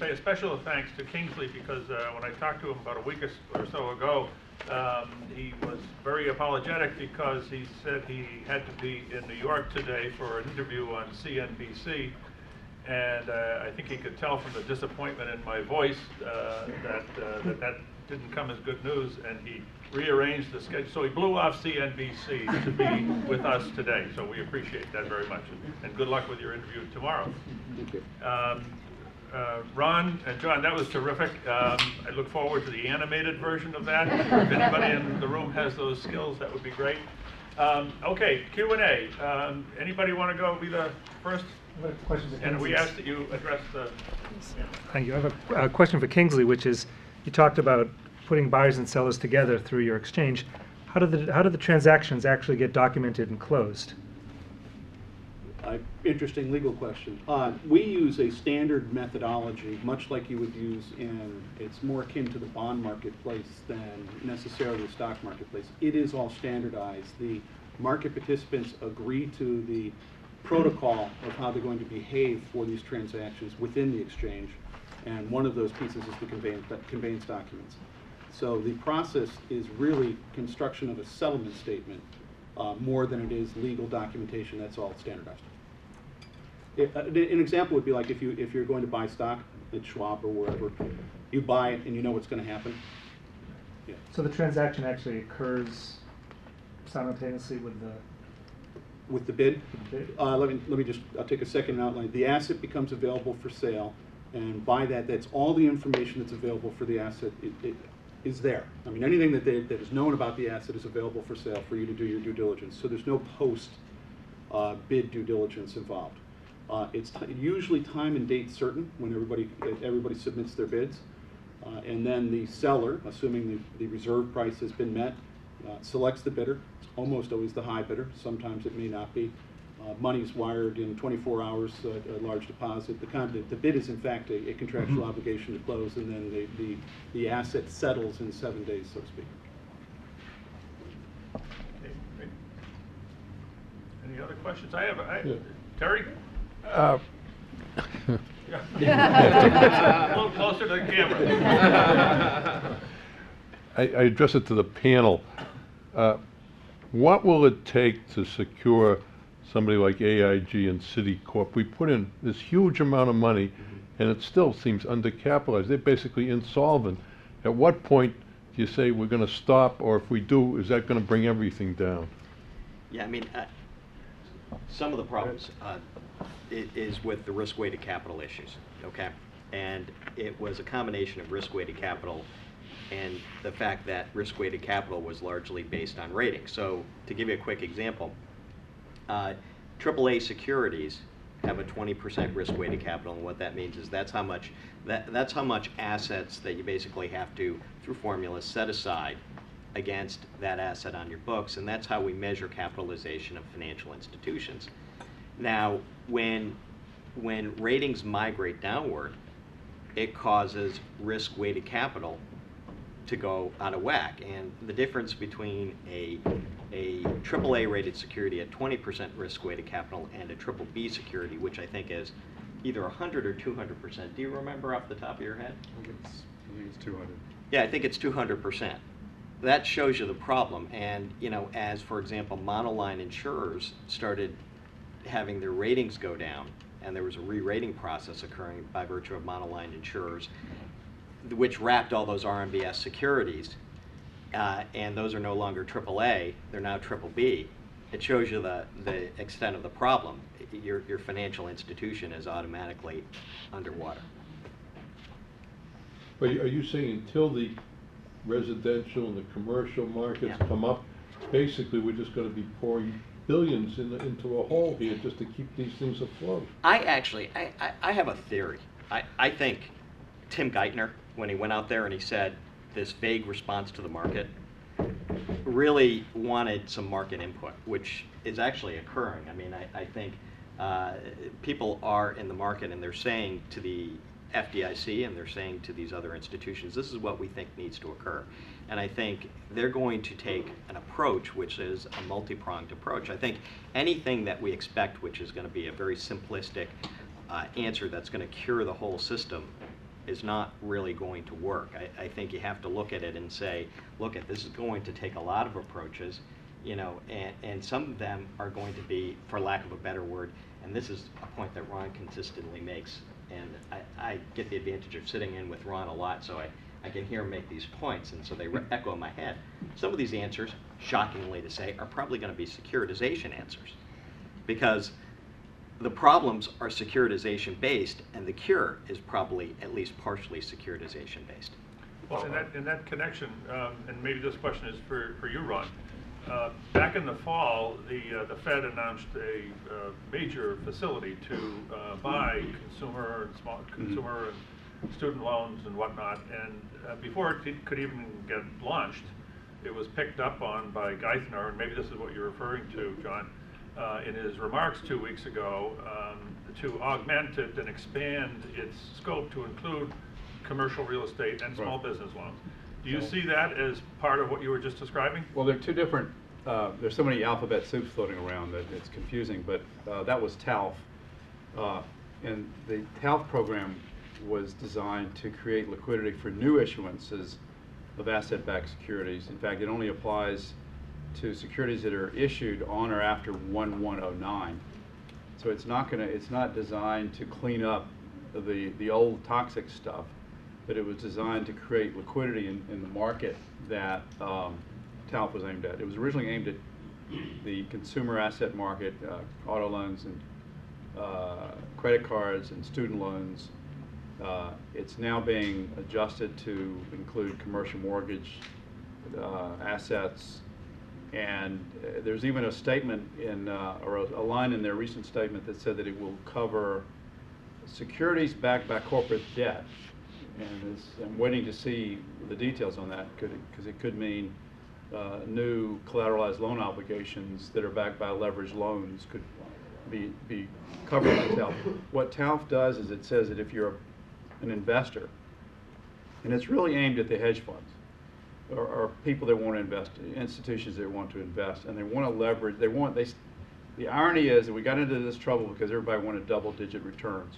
say a special thanks to Kingsley because when I talked to him about a week or so ago, he was very apologetic because he said he had to be in New York today for an interview on CNBC. And I think he could tell from the disappointment in my voice that didn't come as good news, and he rearranged the schedule. So he blew off CNBC to be with us today. So we appreciate that very much. And good luck with your interview tomorrow. Thank you. Ron and John, that was terrific. I look forward to the animated version of that. If anybody in the room has those skills, that would be great. Okay, Q&A. Anybody want to go be the first? And we ask that you address the... Thank you. I have a question for Kingsley, which is, you talked about putting buyers and sellers together through your exchange. How do the transactions actually get documented and closed? Interesting legal question. We use a standard methodology, much like you would use it's more akin to the bond marketplace than necessarily the stock marketplace. It is all standardized. The market participants agree to the protocol of how they're going to behave for these transactions within the exchange, and one of those pieces is the conveyance documents. So the process is really construction of a settlement statement more than it is legal documentation. That's all standardized. An example would be like if you're going to buy stock at Schwab or wherever, you buy it and you know what's going to happen. Yeah. So the transaction actually occurs simultaneously with the bid? Let me just, I'll take a second and outline. The asset becomes available for sale, and by that's all the information that's available for the asset it is there. I mean, anything that is known about the asset is available for sale for you to do your due diligence. So there's no post bid due diligence involved. It's usually time and date certain when everybody submits their bids, and then the seller, assuming the reserve price has been met, selects the bidder. It's almost always the high bidder. Sometimes it may not be. Money's wired in 24 hours, a large deposit. The bid is in fact a contractual obligation to close, and then the asset settles in 7 days, so to speak. Okay, great. Any other questions? Yeah. Terry? Yeah. A little closer to the camera. I address it to the panel. What will it take to secure somebody like AIG and Citicorp? We put in this huge amount of money, and it still seems undercapitalized. They're basically insolvent. At what point do you say we're going to stop, or if we do, is that going to bring everything down? Yeah, I mean, some of the problems is with the risk-weighted capital issues, okay? And it was a combination of risk-weighted capital and the fact that risk-weighted capital was largely based on ratings. So to give you a quick example, AAA securities have a 20% risk-weighted capital, and what that means is that's how much assets that you basically have to, through formulas, set aside against that asset on your books, and that's how we measure capitalization of financial institutions. Now, when ratings migrate downward, it causes risk-weighted capital to go out of whack, and the difference between a AAA rated security at 20% risk-weighted capital and a BBB security, which I think is either 100 or 200%. Do you remember off the top of your head? I think it's 200. Yeah, I think it's 200%. That shows you the problem. And as for example, monoline insurers started having their ratings go down, and there was a re-rating process occurring by virtue of monoline insurers, which wrapped all those RMBS securities, and those are no longer AAA, they're now BBB. It shows you the extent of the problem. Your financial institution is automatically underwater. But are you saying until the residential and the commercial markets come up, basically we're just going to be pouring billions into a hole here just to keep these things afloat? I have a theory. I think Tim Geithner, when he went out there and he said this vague response to the market, really wanted some market input, which is actually occurring. I mean, I think people are in the market and they're saying to the FDIC and they're saying to these other institutions, this is what we think needs to occur. And I think they're going to take an approach which is a multi-pronged approach. I think anything that we expect, which is going to be a very simplistic answer that's going to cure the whole system, is not really going to work. I think you have to look at it and say, look, this is going to take a lot of approaches, you know, and some of them are going to be, for lack of a better word, and this is a point that Ron consistently makes, and I get the advantage of sitting in with Ron a lot, so I can hear him make these points, and so they echo in my head. Some of these answers, shockingly to say, are probably going to be securitization answers, because the problems are securitization based, and the cure is probably at least partially securitization based. Well, in that connection, and maybe this question is for you, Ron. Back in the fall, the Fed announced a major facility to buy consumer and small consumer and student loans and whatnot. And before it could even get launched, it was picked up on by Geithner, and maybe this is what you're referring to, John, in his remarks 2 weeks ago, to augment it and expand its scope to include commercial real estate and small business loans. Do you see that as part of what you were just describing? Well, there are two different, there's so many alphabet soups floating around that it's confusing, but that was TALF. And the TALF program was designed to create liquidity for new issuances of asset-backed securities. In fact, it only applies to securities that are issued on or after 1/1/09. So it's not designed to clean up the old toxic stuff, but it was designed to create liquidity in the market that TALF was aimed at. It was originally aimed at the consumer asset market, auto loans and credit cards and student loans. It's now being adjusted to include commercial mortgage assets, and there's even a statement or a line in their recent statement that said that it will cover securities backed by corporate debt. And I'm waiting to see the details on that, because it could mean new collateralized loan obligations that are backed by leveraged loans could be covered by TALF. What TALF does is it says that if you're an investor, and it's really aimed at the hedge funds, or people that want to invest, institutions that want to invest, and they want to leverage, the irony is that we got into this trouble because everybody wanted double-digit returns.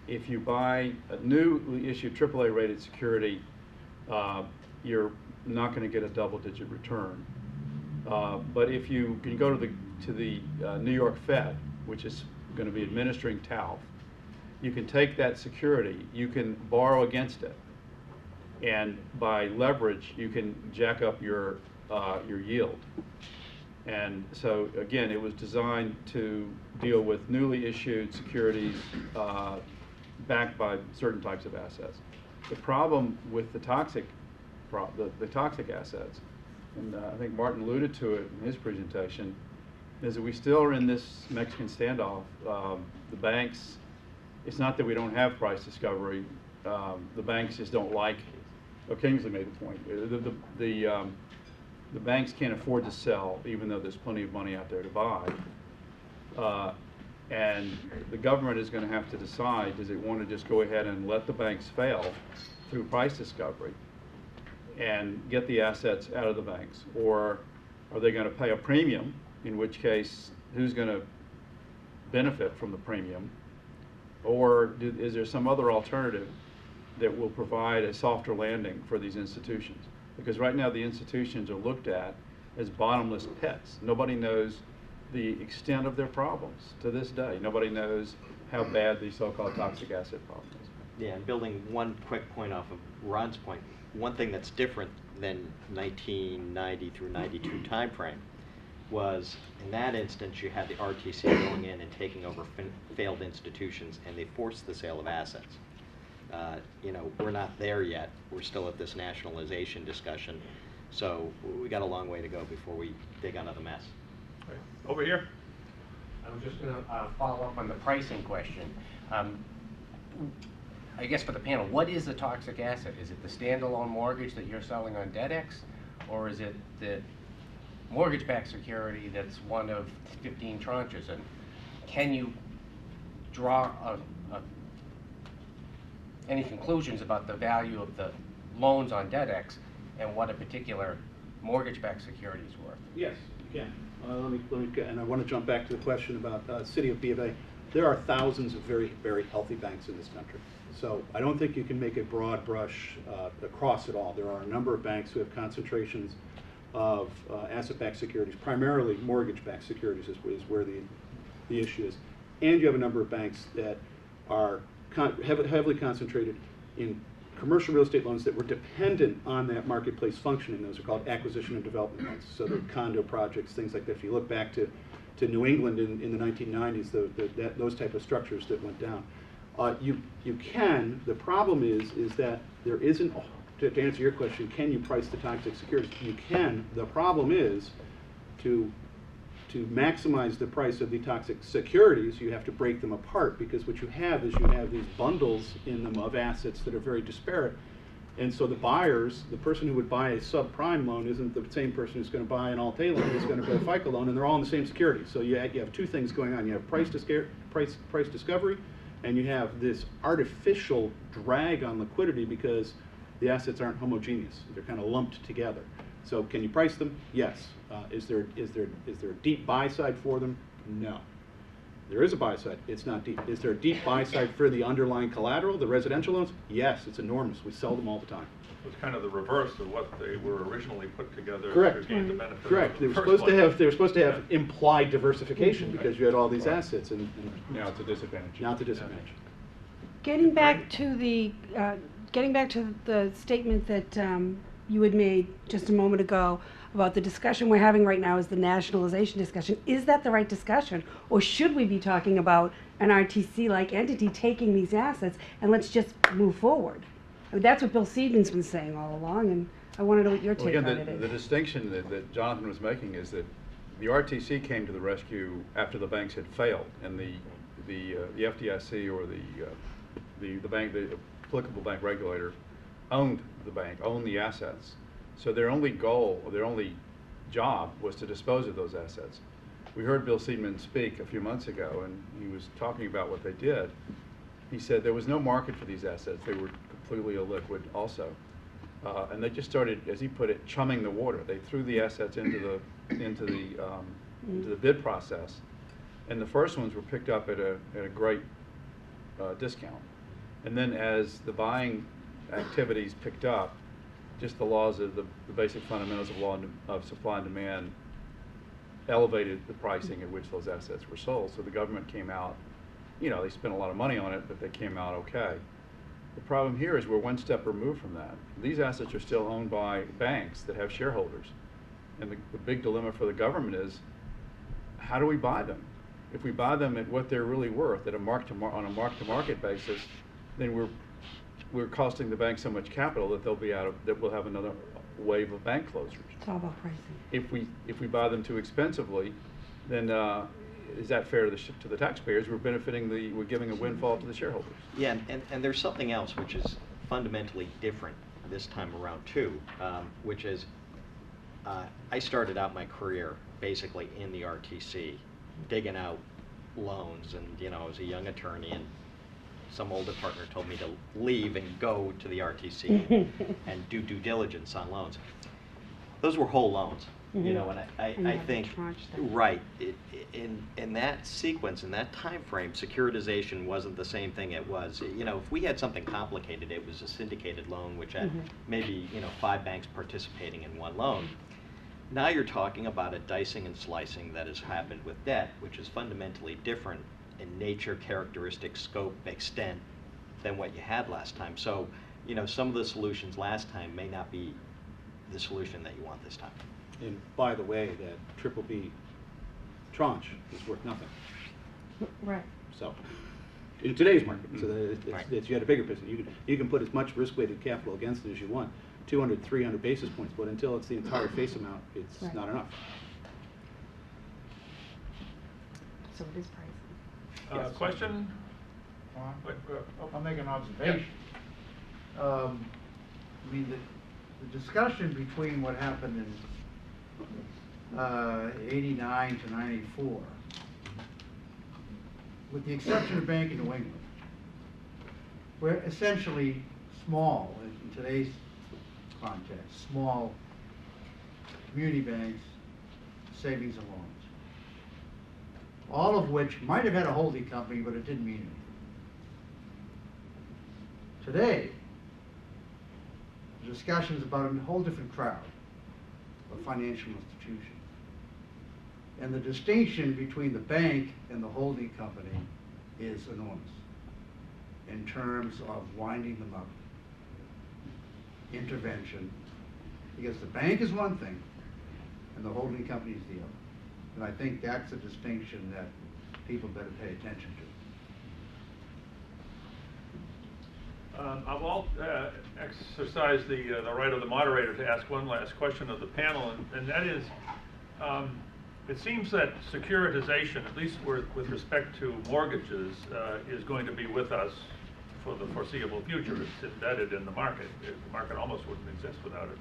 If you buy a newly issued AAA rated security, you're not going to get a double-digit return. But if you can go to the New York Fed, which is going to be administering TALF, you can take that security, you can borrow against it, and by leverage, you can jack up your yield. And so again, it was designed to deal with newly issued securities backed by certain types of assets. The problem with the toxic assets, and I think Martin alluded to it in his presentation, is that we still are in this Mexican standoff. The banks, it's not that we don't have price discovery, the banks just don't like, Kingsley made the point, the banks can't afford to sell even though there's plenty of money out there to buy. And the government is going to have to decide, does it want to just go ahead and let the banks fail through price discovery and get the assets out of the banks? Or are they going to pay a premium, in which case who's going to benefit from the premium? Or is there some other alternative that will provide a softer landing for these institutions? Because right now the institutions are looked at as bottomless pits. Nobody knows the extent of their problems to this day. Nobody knows how bad the so-called toxic asset problem is. Yeah, and building one quick point off of Ron's point, one thing that's different than 1990 through 92 timeframe was, in that instance, you had the RTC going in and taking over failed institutions, and they forced the sale of assets. You know, we're not there yet. We're still at this nationalization discussion. So we got a long way to go before we dig out of the mess. Right. Over here. I was just going to follow up on the pricing question. I guess for the panel, what is a toxic asset? Is it the standalone mortgage that you're selling on DebtX, or is it the mortgage-backed security that's one of 15 tranches? And can you draw any conclusions about the value of the loans on DebtX and what a particular mortgage-backed security is worth? Yes, you can. And I want to jump back to the question about City of B of A. there are thousands of very, very healthy banks in this country. So I don't think you can make a broad brush across it all. There are a number of banks who have concentrations of asset-backed securities, primarily mortgage-backed securities is where the issue is. And you have a number of banks that are heavily concentrated in commercial real estate loans that were dependent on that marketplace functioning. Those are called acquisition and development loans. So the condo projects, things like that. If you look back to New England in the 1990s, those type of structures that went down. You can, the problem is that there isn't, to answer your question, can you price the toxic securities? You can. The problem is to maximize the price of the toxic securities, you have to break them apart, because what you have is you have these bundles in them of assets that are very disparate. And so the buyers, the person who would buy a subprime loan isn't the same person who's going to buy an Alt-A loan, who's going to buy a FICO loan, and they're all in the same security. So you have two things going on. You have price discovery, and you have this artificial drag on liquidity because the assets aren't homogeneous. They're kind of lumped together. So can you price them? Yes. Is there a deep buy side for them? No. There is a buy side. It's not deep. Is there a deep buy side for the underlying collateral, the residential loans? Yes, it's enormous. We sell them all the time. It was kind of the reverse of what they were originally put together Correct. to gain the benefit. Correct. Of They the were first supposed to have one. implied diversification because you had all these Right. assets, and Now it's a disadvantage. now it's a disadvantage. Getting back to the statement that you had made just a moment ago about the discussion we're having right now is the nationalization discussion. Is that the right discussion, or should we be talking about an RTC-like entity taking these assets and let's just move forward? I mean, that's what Bill Seaton's been saying all along, and I want to know what your Well, take on again, it the is. distinction that Jonathan was making is that the RTC came to the rescue after the banks had failed, and the FDIC or the bank, the applicable bank regulator, owned the bank, owned the assets. So their only goal, or their only job, was to dispose of those assets. We heard Bill Seidman speak a few months ago, and he was talking about what they did. He said there was no market for these assets. They were completely illiquid also. And they just started, as he put it, chumming the water. They threw the assets into the bid process, and the first ones were picked up at a great discount. And then as the buying activities picked up, just the laws of the basic fundamentals of law of supply and demand elevated the pricing at which those assets were sold. So the government came out, they spent a lot of money on it, but they came out okay. The problem here is we're one step removed from that. These assets are still owned by banks that have shareholders. And the big dilemma for the government is, how do we buy them? If we buy them at what they're really worth, on a mark-to-market basis, then we're costing the bank so much capital that that we'll have another wave of bank closures. It's all about pricing. If we buy them too expensively, then is that fair to the taxpayers? We're giving a windfall to the shareholders. Yeah, and there's something else which is fundamentally different this time around too, which is I started out my career basically in the RTC, digging out loans, and I was a young attorney, and some older partner told me to leave and go to the RTC and do due diligence on loans. Those were whole loans, and And I you have to think, tranche them. right, in that sequence, in that time frame, securitization wasn't the same thing it was. If we had something complicated, it was a syndicated loan, which had maybe 5 banks participating in one loan. Now you're talking about a dicing and slicing that has happened with debt, which is fundamentally different in nature, characteristic, scope, extent than what you had last time. So, some of the solutions last time may not be the solution that you want this time. And by the way, that triple B tranche is worth nothing. Right. So, in today's market, so Right. it's yet a bigger business. You can put as much risk-weighted capital against it as you want, 200, 300 basis points, but until it's the entire face amount, it's Right. not enough. So it is pricing. Question? Well, Wait, I'll make an observation. I mean, the discussion between what happened in 89 to 94, with the exception of Bank of New England, we're essentially small, in today's context, small community banks, savings and loans. all of which might have had a holding company, but it didn't mean anything. Today, the discussion's about a whole different crowd of financial institutions. And the distinction between the bank and the holding company is enormous in terms of winding them up, intervention, because the bank is one thing and the holding company is the other. And I think that's a distinction that people better pay attention to. I'll exercise the right of the moderator to ask one last question of the panel, and that is, it seems that securitization, at least with respect to mortgages, is going to be with us for the foreseeable future. It's embedded in the market. The market almost wouldn't exist without it.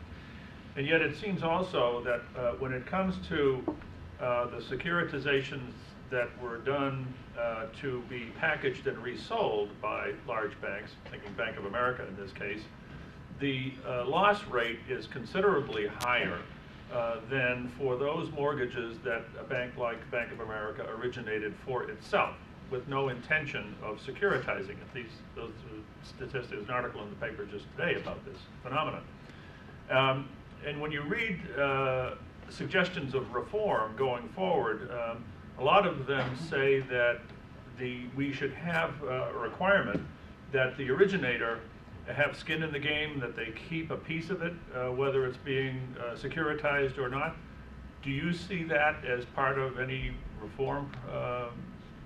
And yet it seems also that when it comes to the securitizations that were done to be packaged and resold by large banks, thinking Bank of America in this case, the loss rate is considerably higher than for those mortgages that a bank like Bank of America originated for itself, with no intention of securitizing it. Those statistics, there's an article in the paper just today about this phenomenon. And when you read suggestions of reform going forward, a lot of them say that we should have a requirement that the originator have skin in the game, that they keep a piece of it, whether it's being securitized or not. Do you see that as part of any reform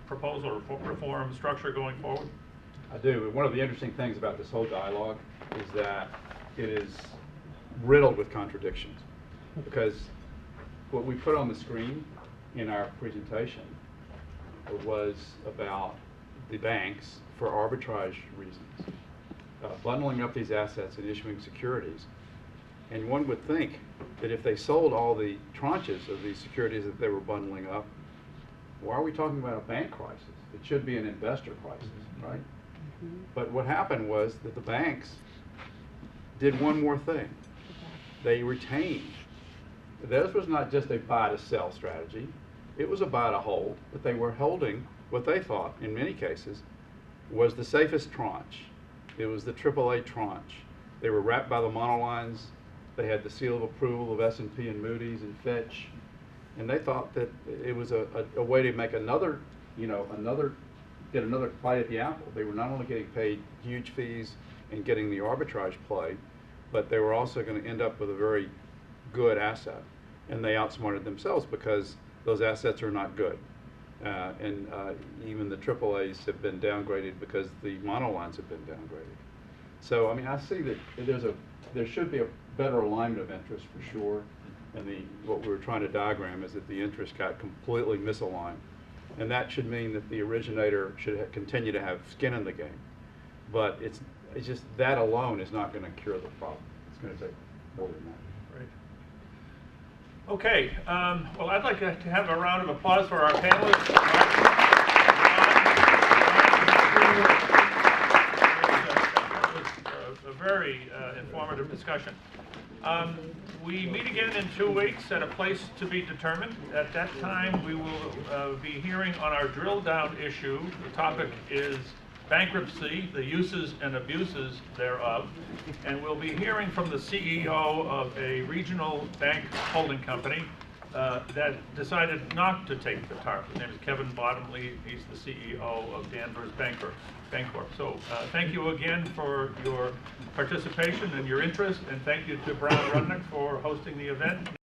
proposal or reform structure going forward? I do. One of the interesting things about this whole dialogue is that it is riddled with contradictions, because what we put on the screen in our presentation was about the banks, for arbitrage reasons, bundling up these assets and issuing securities. And one would think that if they sold all the tranches of these securities that they were bundling up, why are we talking about a bank crisis? It should be an investor crisis, right? But what happened was that the banks did one more thing. They retained. Theirs was not just a buy to sell strategy. It was a buy to hold, but they were holding what they thought, in many cases, was the safest tranche. It was the AAA tranche. They were wrapped by the monolines. They had the seal of approval of S&P and Moody's and Fitch. And they thought that it was a way to make another get another bite at the apple. They were not only getting paid huge fees and getting the arbitrage play, but they were also going to end up with a very good asset. And they outsmarted themselves because those assets are not good. Even the AAAs have been downgraded because the monolines have been downgraded. So, I mean, I see that there should be a better alignment of interest for sure. And what we were trying to diagram is that the interest got completely misaligned. And that should mean that the originator should continue to have skin in the game. But it's just that alone is not going to cure the problem. It's going to take more than that. Right. Okay. Well, I'd like to have a round of applause for our panelists. It was a very informative discussion. We meet again in 2 weeks at a place to be determined. At that time, we will be hearing on our drill down issue. The topic is bankruptcy, the uses and abuses thereof. And we'll be hearing from the CEO of a regional bank holding company that decided not to take the TARP. His name is Kevin Bottomley. He's the CEO of Danvers Bancorp. So thank you again for your participation and your interest, and thank you to Brown Rudnick for hosting the event.